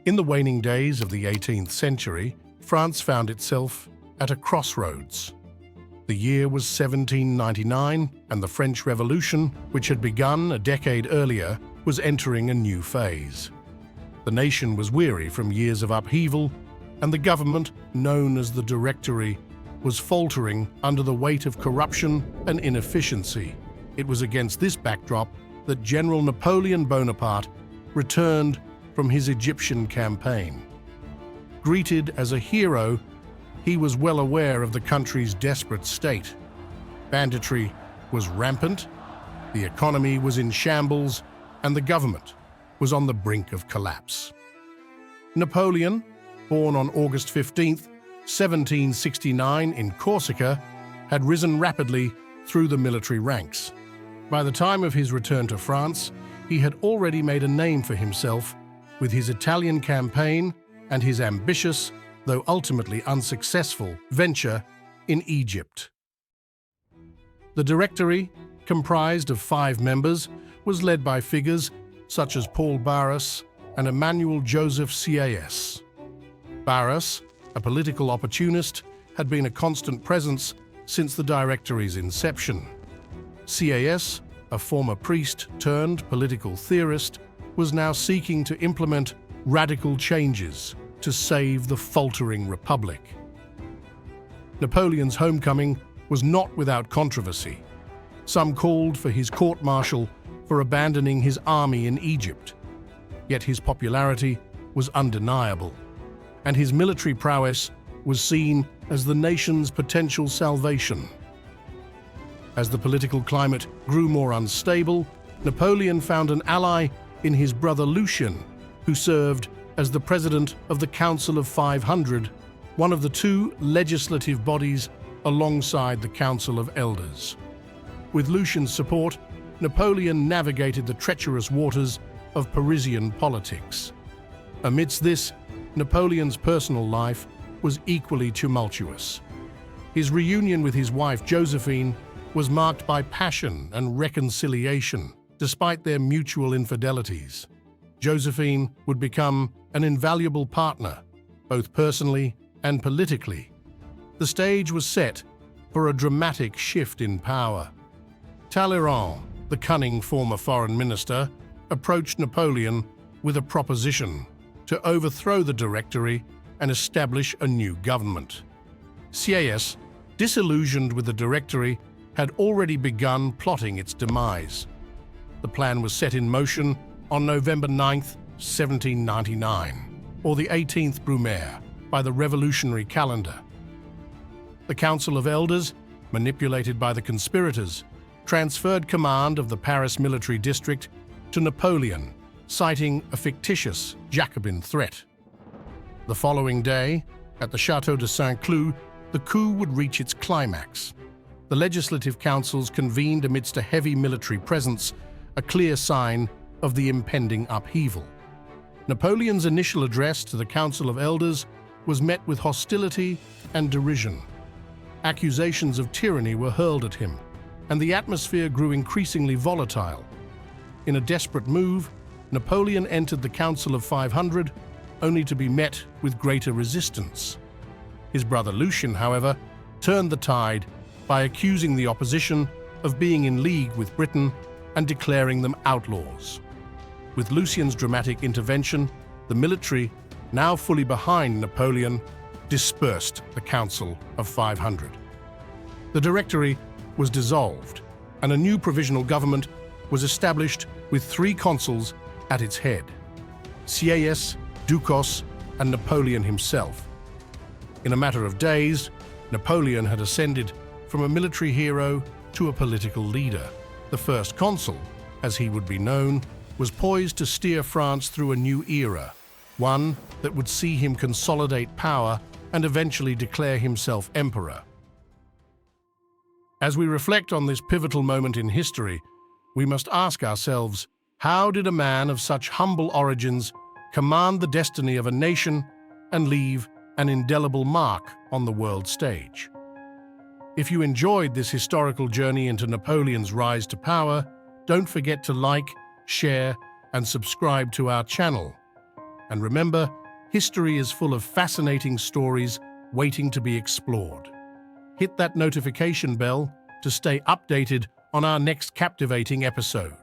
In the waning days of the 18th century, France found itself at a crossroads. The year was 1799, and the French Revolution, which had begun a decade earlier, was entering a new phase. The nation was weary from years of upheaval, and the government, known as the Directory, was faltering under the weight of corruption and inefficiency. It was against this backdrop that General Napoleon Bonaparte returned from his Egyptian campaign. Greeted as a hero, he was well aware of the country's desperate state. Banditry was rampant, the economy was in shambles, and the government was on the brink of collapse. Napoleon, born on August 15, 1769 in Corsica, had risen rapidly through the military ranks. By the time of his return to France, he had already made a name for himself with his Italian campaign and his ambitious, though ultimately unsuccessful, venture in Egypt. The Directory, comprised of 5 members, was led by figures such as Paul Barras and Emmanuel Joseph Sieyès. Barras, a political opportunist, had been a constant presence since the Directory's inception. Sieyès, a former priest turned political theorist, was now seeking to implement radical changes to save the faltering republic. Napoleon's homecoming was not without controversy. Some called for his court-martial for abandoning his army in Egypt. Yet his popularity was undeniable, and his military prowess was seen as the nation's potential salvation. As the political climate grew more unstable, Napoleon found an ally in his brother Lucien, who served as the president of the Council of 500, one of the 2 legislative bodies alongside the Council of Elders. With Lucien's support, Napoleon navigated the treacherous waters of Parisian politics. Amidst this, Napoleon's personal life was equally tumultuous. His reunion with his wife Josephine was marked by passion and reconciliation, despite their mutual infidelities. Josephine would become an invaluable partner, both personally and politically. The stage was set for a dramatic shift in power. Talleyrand, the cunning former foreign minister, approached Napoleon with a proposition to overthrow the Directory and establish a new government. Sieyès, disillusioned with the Directory, had already begun plotting its demise. The plan was set in motion on November 9, 1799, or the 18th Brumaire, by the revolutionary calendar. The Council of Elders, manipulated by the conspirators, transferred command of the Paris military district to Napoleon, citing a fictitious Jacobin threat. The following day, at the Château de Saint-Cloud, the coup would reach its climax. The legislative councils convened amidst a heavy military presence, a clear sign of the impending upheaval. Napoleon's initial address to the Council of Elders was met with hostility and derision. Accusations of tyranny were hurled at him, and the atmosphere grew increasingly volatile. In a desperate move, Napoleon entered the Council of 500, only to be met with greater resistance. His brother Lucien, however, turned the tide by accusing the opposition of being in league with Britain and declaring them outlaws. With Lucien's dramatic intervention, the military, now fully behind Napoleon, dispersed the Council of 500. The Directory was dissolved, and a new provisional government was established with 3 consuls at its head: Sieyès, Ducos, and Napoleon himself. In a matter of days, Napoleon had ascended from a military hero to a political leader. The first consul, as he would be known, was poised to steer France through a new era, one that would see him consolidate power and eventually declare himself emperor. As we reflect on this pivotal moment in history, we must ask ourselves, how did a man of such humble origins command the destiny of a nation and leave an indelible mark on the world stage? If you enjoyed this historical journey into Napoleon's rise to power, don't forget to like, share, and subscribe to our channel. And remember, history is full of fascinating stories waiting to be explored. Hit that notification bell to stay updated on our next captivating episode.